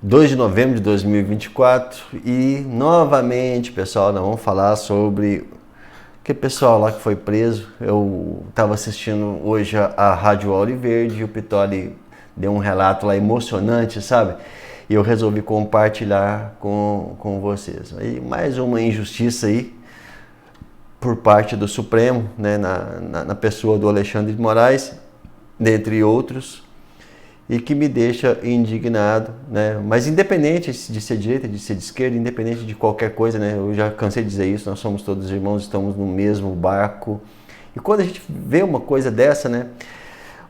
2 de novembro de 2024 e novamente, pessoal, nós vamos falar sobre aquele pessoal lá que foi preso. Eu estava assistindo hoje a Rádio Auriverde e o Pitoli deu um relato lá emocionante, sabe? E eu resolvi compartilhar com vocês. E mais uma injustiça aí por parte do Supremo, né, na pessoa do Alexandre de Moraes, dentre outros, e que me deixa indignado, né? Mas independente de ser de direita, de ser de esquerda, independente de qualquer coisa, né? Eu já cansei de dizer isso, nós somos todos irmãos, estamos no mesmo barco. E quando a gente vê uma coisa dessa, né?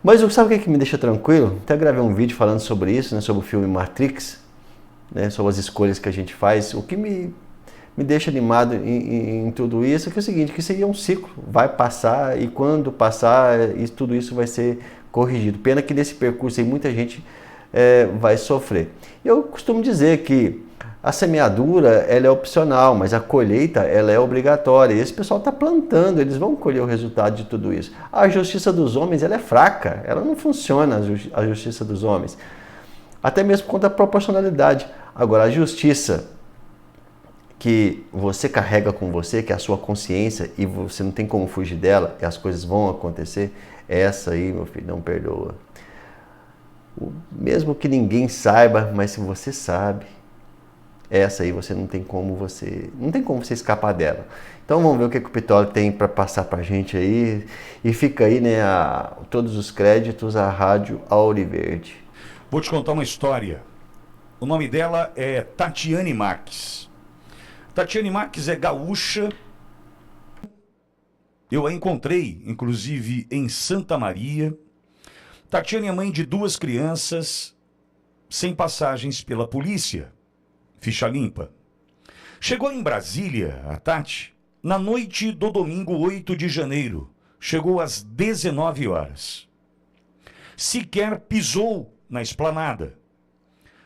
Mas sabe o que me deixa tranquilo? Até gravei um vídeo falando sobre isso, né? Sobre o filme Matrix, né? Sobre as escolhas que a gente faz. O que me deixa animado em tudo isso é que é o seguinte, que isso aí é um ciclo, vai passar e quando passar, tudo isso vai ser corrigido. Pena que nesse percurso aí muita gente vai sofrer. Eu costumo dizer que a semeadura ela é opcional, mas a colheita ela é obrigatória. E esse pessoal está plantando, eles vão colher o resultado de tudo isso. A justiça dos homens ela é fraca, ela não funciona, a justiça dos homens. Até mesmo contra a proporcionalidade. Agora, a justiça que você carrega com você, que é a sua consciência e você não tem como fugir dela e as coisas vão acontecer, essa aí, meu filho, não perdoa. Mesmo que ninguém saiba, mas se você sabe, essa aí você não tem como você escapar dela. Então vamos ver o que o Pitoli tem para passar para a gente aí e fica aí, né, todos os créditos à Rádio Auriverde. Vou te contar uma história. O nome dela é Tatiane Marques. Tatiane Marques é gaúcha. Eu a encontrei, inclusive, em Santa Maria. Tatiane é mãe de 2 crianças, sem passagens pela polícia. Ficha limpa. Chegou em Brasília, a Tati, na noite do domingo 8 de janeiro. Chegou às 19 horas. Sequer pisou na esplanada.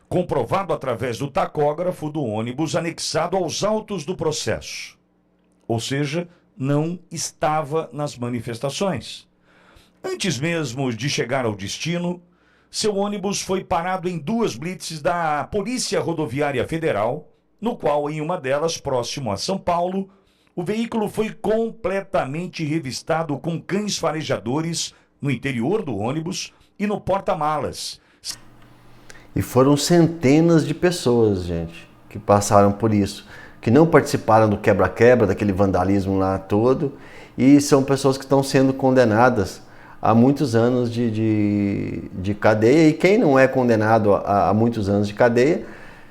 Comprovado através do tacógrafo do ônibus anexado aos autos do processo. Ou seja, não estava nas manifestações. Antes mesmo de chegar ao destino, seu ônibus foi parado em 2 blitzes da Polícia Rodoviária Federal, no qual, em uma delas, próximo a São Paulo, o veículo foi completamente revistado com cães farejadores no interior do ônibus e no porta-malas. E foram centenas de pessoas, gente, que passaram por isso, que não participaram do quebra-quebra, daquele vandalismo lá todo, e são pessoas que estão sendo condenadas a muitos anos de cadeia, e quem não é condenado a muitos anos de cadeia,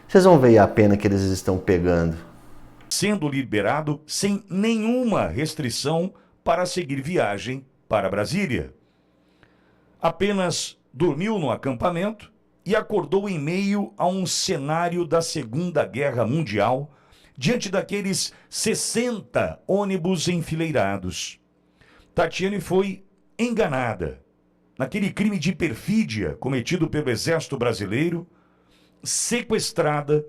vocês vão ver a pena que eles estão pegando. Sendo liberado sem nenhuma restrição para seguir viagem para Brasília. Apenas dormiu no acampamento e acordou em meio a um cenário da Segunda Guerra Mundial, diante daqueles 60 ônibus enfileirados. Tatiane foi enganada naquele crime de perfídia cometido pelo Exército Brasileiro, sequestrada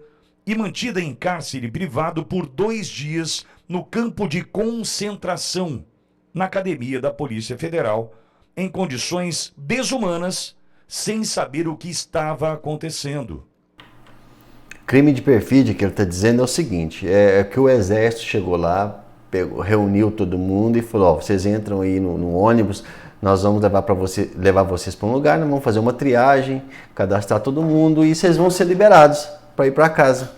e mantida em cárcere privado por 2 dias no campo de concentração, na academia da Polícia Federal, em condições desumanas, sem saber o que estava acontecendo. Crime de perfídia que ele está dizendo é o seguinte, é que o exército chegou lá, reuniu todo mundo e falou, vocês entram aí no ônibus, nós vamos levar vocês para um lugar, nós vamos fazer uma triagem, cadastrar todo mundo e vocês vão ser liberados para ir para casa.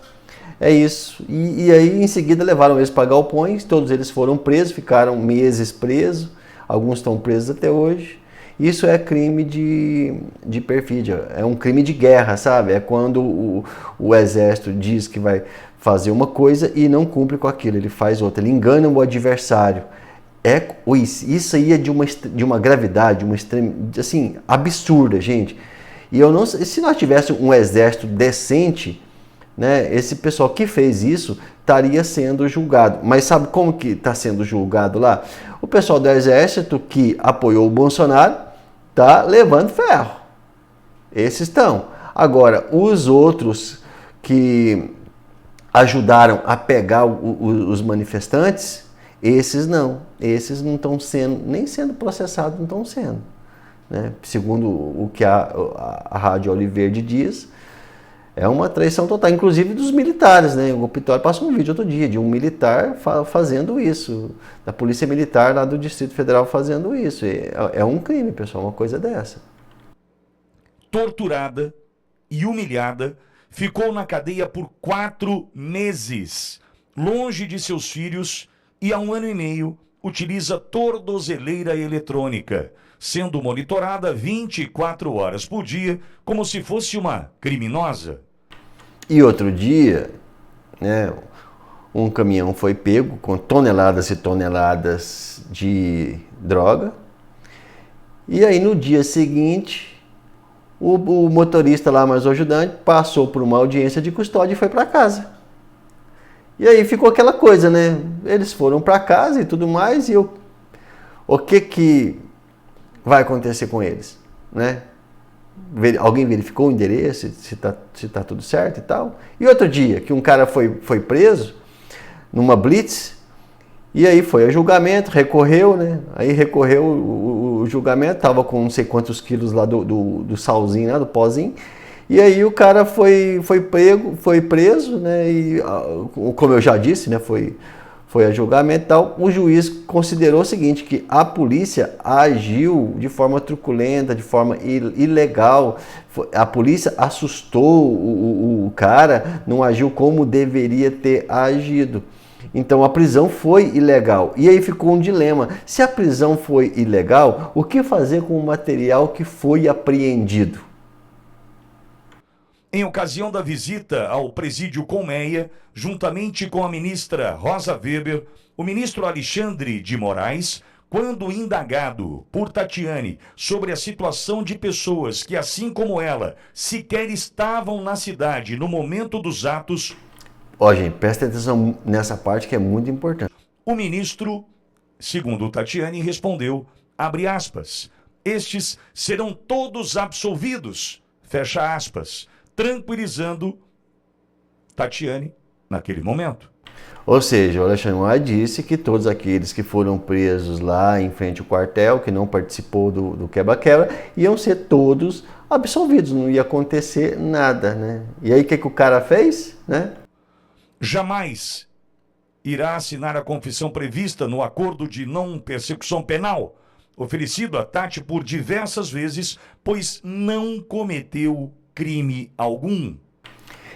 É isso. E aí em seguida levaram eles para galpões, todos eles foram presos, ficaram meses presos, alguns estão presos até hoje. Isso é crime de perfídia, é um crime de guerra, sabe? É quando o exército diz que vai fazer uma coisa e não cumpre com aquilo, ele faz outra, ele engana o adversário. Isso aí é de uma gravidade, uma extrema, assim, absurda, gente. E eu não sei, se nós tivéssemos um exército decente, né, esse pessoal que fez isso estaria sendo julgado. Mas sabe como que está sendo julgado lá? O pessoal do exército que apoiou o Bolsonaro está levando ferro. Esses estão. Agora, os outros que ajudaram a pegar os manifestantes, esses não estão nem sendo processados, não estão sendo. Né? Segundo o que a Rádio Auriverde diz, É uma traição total, inclusive dos militares, né? O Pitório passou um vídeo outro dia de um militar fazendo isso, da Polícia Militar lá do Distrito Federal fazendo isso. É um crime, pessoal, uma coisa dessa. Torturada e humilhada, ficou na cadeia por 4 meses, longe de seus filhos, e há 1 ano e meio utiliza tornozeleira eletrônica, sendo monitorada 24 horas por dia, como se fosse uma criminosa. E outro dia, né, um caminhão foi pego com toneladas e toneladas de droga, e aí no dia seguinte, o motorista lá, mais o ajudante, passou por uma audiência de custódia e foi para casa. E aí ficou aquela coisa, né? Eles foram para casa e tudo mais, e o que vai acontecer com eles, né? Alguém verificou o endereço, se tá tudo certo e tal. E outro dia, que um cara foi preso numa blitz, e aí foi a julgamento, recorreu, né? Aí recorreu o julgamento, tava com não sei quantos quilos lá do salzinho, lá, do pozinho. E aí o cara foi preso, né? E como eu já disse, né? Foi a julgamento e tal. O juiz considerou o seguinte, que a polícia agiu de forma truculenta, de forma ilegal. A polícia assustou o cara, não agiu como deveria ter agido. Então a prisão foi ilegal. E aí ficou um dilema. Se a prisão foi ilegal, o que fazer com o material que foi apreendido? Em ocasião da visita ao presídio Colmeia, juntamente com a ministra Rosa Weber, o ministro Alexandre de Moraes, quando indagado por Tatiane sobre a situação de pessoas que, assim como ela, sequer estavam na cidade no momento dos atos... Ó, gente, presta atenção nessa parte que é muito importante. O ministro, segundo Tatiane, respondeu, abre aspas, estes serão todos absolvidos, fecha aspas, tranquilizando Tatiane naquele momento. Ou seja, o Alexandre Moraes disse que todos aqueles que foram presos lá em frente ao quartel, que não participou do quebra-quebra, iam ser todos absolvidos, não ia acontecer nada, né? E aí o que o cara fez, né? Jamais irá assinar a confissão prevista no acordo de não persecução penal, oferecido a Tati por diversas vezes, pois não cometeu crime algum.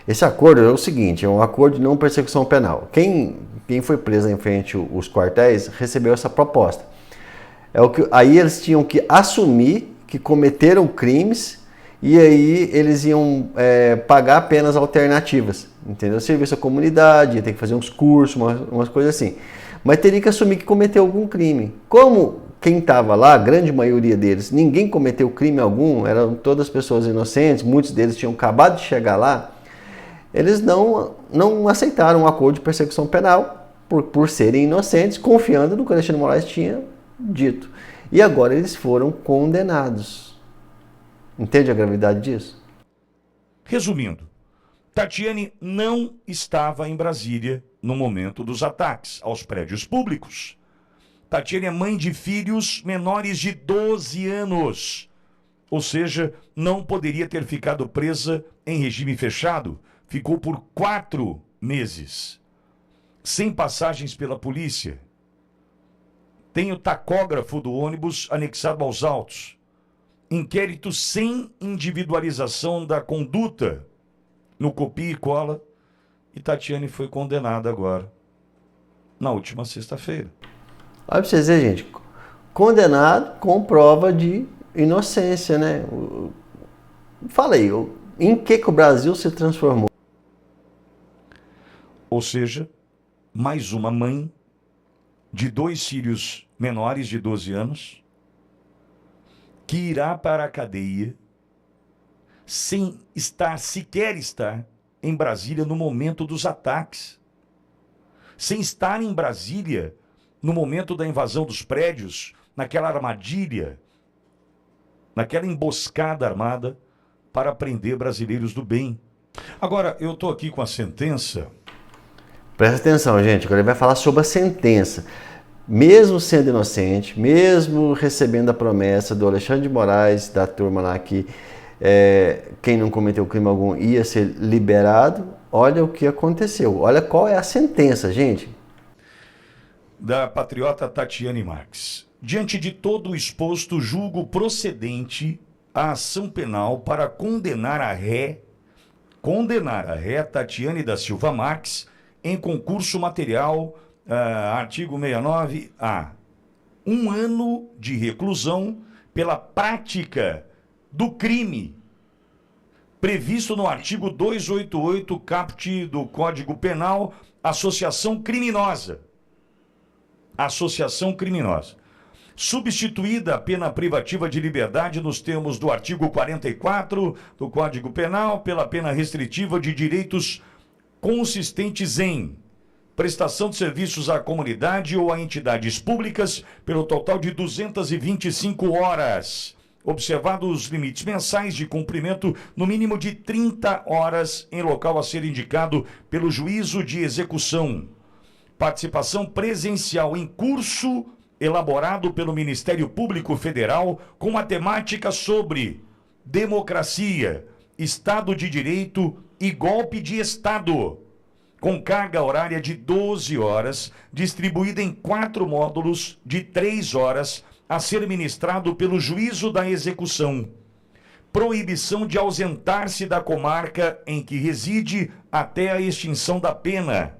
Esse acordo é o seguinte, é um acordo de não persecução penal. Quem foi preso em frente aos quartéis recebeu essa proposta. Aí eles tinham que assumir que cometeram crimes e aí eles iam pagar penas alternativas, entendeu? Serviço à comunidade, ia ter que fazer uns cursos, umas coisas assim. Mas teria que assumir que cometeu algum crime. Como quem estava lá, a grande maioria deles, ninguém cometeu crime algum, eram todas pessoas inocentes, muitos deles tinham acabado de chegar lá, eles não aceitaram um acordo de persecução penal por serem inocentes, confiando no que o Alexandre Moraes tinha dito. E agora eles foram condenados. Entende a gravidade disso? Resumindo, Tatiane não estava em Brasília no momento dos ataques aos prédios públicos. Tatiane é mãe de filhos menores de 12 anos. Ou seja, não poderia ter ficado presa em regime fechado. Ficou por 4 meses. Sem passagens pela polícia. Tem o tacógrafo do ônibus anexado aos autos. Inquérito sem individualização da conduta no copia e cola. E Tatiane foi condenada agora, na última sexta-feira. Olha pra vocês verem, gente. Condenado com prova de inocência, né? Fala aí, em que o Brasil se transformou? Ou seja, mais uma mãe de 2 filhos menores de 12 anos que irá para a cadeia sem sequer estar em Brasília no momento dos ataques. Sem estar em Brasília no momento da invasão dos prédios, naquela armadilha, naquela emboscada armada para prender brasileiros do bem. Agora, eu estou aqui com a sentença. Presta atenção, gente, agora ele vai falar sobre a sentença. Mesmo sendo inocente, mesmo recebendo a promessa do Alexandre de Moraes, da turma lá que quem não cometeu crime algum ia ser liberado. Olha o que aconteceu. Olha qual é a sentença, gente. Da patriota Tatiane Marques. Diante de todo o exposto, julgo procedente a ação penal para condenar a ré Tatiane da Silva Marques em concurso material, artigo 69A. 1 ano de reclusão pela prática do crime previsto no artigo 288 caput do Código Penal, associação criminosa. Associação criminosa. Substituída a pena privativa de liberdade nos termos do artigo 44 do Código Penal pela pena restritiva de direitos consistentes em prestação de serviços à comunidade ou a entidades públicas pelo total de 225 horas, observados os limites mensais de cumprimento no mínimo de 30 horas em local a ser indicado pelo juízo de execução. Participação presencial em curso elaborado pelo Ministério Público Federal com a temática sobre democracia, Estado de Direito e golpe de Estado, com carga horária de 12 horas, distribuída em 4 módulos de 3 horas, a ser ministrado pelo juízo da execução. Proibição de ausentar-se da comarca em que reside até a extinção da pena.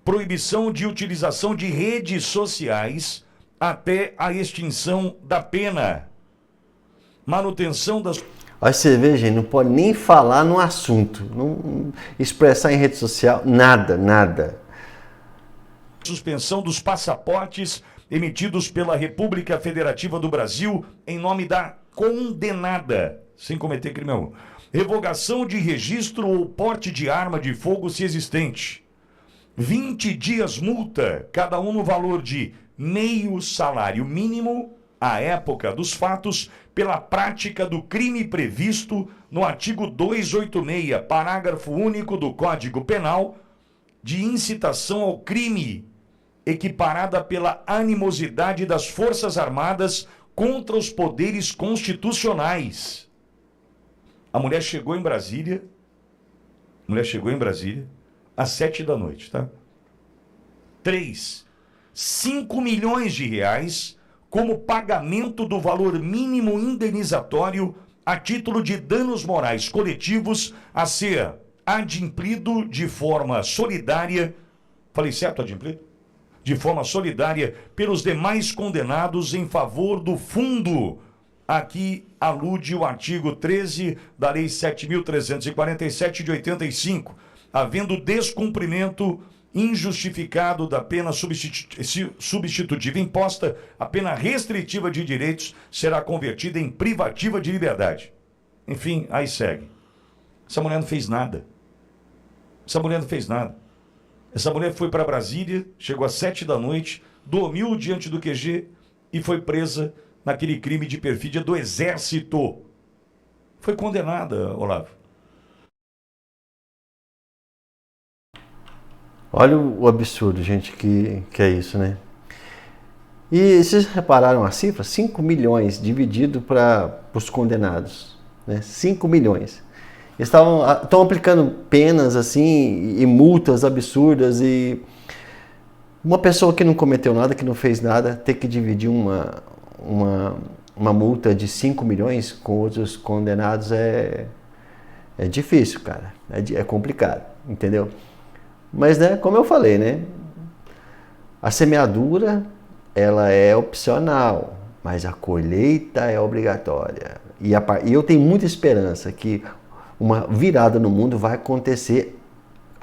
Proibição de utilização de redes sociais até a extinção da pena. Manutenção das... Olha, você vê, gente, não pode nem falar no assunto, não expressar em rede social, nada. Suspensão dos passaportes emitidos pela República Federativa do Brasil em nome da condenada, sem cometer crime algum. Revogação de registro ou porte de arma de fogo se existente. 20 dias multa, cada um no valor de meio salário mínimo, à época dos fatos, pela prática do crime previsto no artigo 286, parágrafo único do Código Penal, de incitação ao crime, equiparada pela animosidade das Forças Armadas contra os poderes constitucionais. A mulher chegou em Brasília, às 7 da noite, tá? 5 milhões de reais como pagamento do valor mínimo indenizatório a título de danos morais coletivos a ser adimplido de forma solidária, falei certo, adimplido? De forma solidária pelos demais condenados em favor do fundo. Aqui alude o artigo 13 da Lei 7.347 de 85, havendo descumprimento injustificado da pena substitutiva imposta, a pena restritiva de direitos será convertida em privativa de liberdade. Enfim, aí segue. Essa mulher não fez nada. Essa mulher foi para Brasília, chegou às 7 da noite, dormiu diante do QG e foi presa naquele crime de perfídia do Exército. Foi condenada, Olavo. Olha o absurdo, gente, que é isso, né? E vocês repararam a cifra? 5 milhões dividido para os condenados, né? 5 milhões. Eles estão aplicando penas assim e multas absurdas, e uma pessoa que não cometeu nada, que não fez nada, ter que dividir uma multa de 5 milhões com outros condenados é difícil, cara. É complicado, entendeu? Mas, né, como eu falei, né, a semeadura, ela é opcional, mas a colheita é obrigatória. E eu tenho muita esperança que uma virada no mundo vai acontecer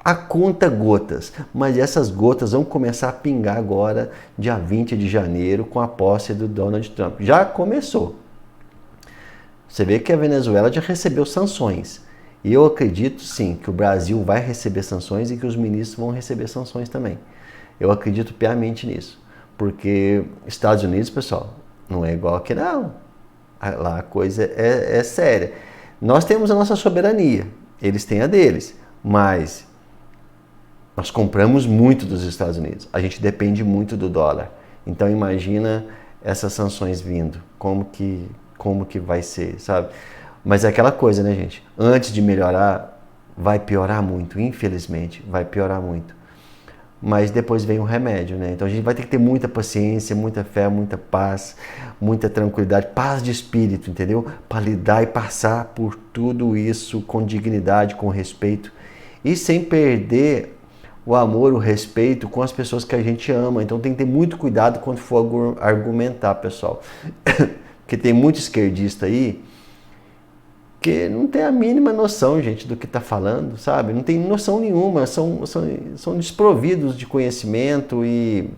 a conta gotas, mas essas gotas vão começar a pingar agora, dia 20 de janeiro, com a posse do Donald Trump. Já começou. Você vê que a Venezuela já recebeu sanções. E eu acredito, sim, que o Brasil vai receber sanções e que os ministros vão receber sanções também. Eu acredito piamente nisso. Porque Estados Unidos, pessoal, não é igual aqui, não. Lá a coisa é séria. Nós temos a nossa soberania, eles têm a deles, mas nós compramos muito dos Estados Unidos. A gente depende muito do dólar. Então imagina essas sanções vindo. Como que vai ser, sabe? Mas é aquela coisa, né, gente? Antes de melhorar, vai piorar muito, infelizmente, vai piorar muito. Mas depois vem o remédio, né? Então a gente vai ter que ter muita paciência, muita fé, muita paz, muita tranquilidade, paz de espírito, entendeu? Para lidar e passar por tudo isso com dignidade, com respeito e sem perder o amor, o respeito com as pessoas que a gente ama. Então tem que ter muito cuidado quando for argumentar, pessoal. Porque tem muito esquerdista aí que não tem a mínima noção, gente, do que está falando, sabe? Não tem noção nenhuma, são desprovidos de conhecimento e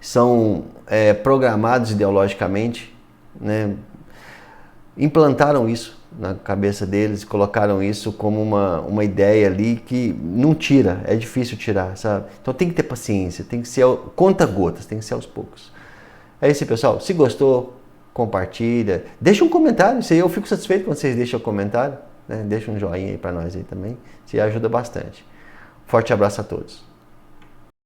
são programados ideologicamente, né? Implantaram isso na cabeça deles, colocaram isso como uma ideia ali que não tira, é difícil tirar, sabe? Então tem que ter paciência, tem que ser conta-gotas, tem que ser aos poucos. É isso aí, pessoal. Se gostou, compartilha, deixa um comentário, isso aí eu fico satisfeito quando vocês deixam um comentário, né? Deixa um joinha aí pra nós aí também, isso ajuda bastante. Forte abraço a todos.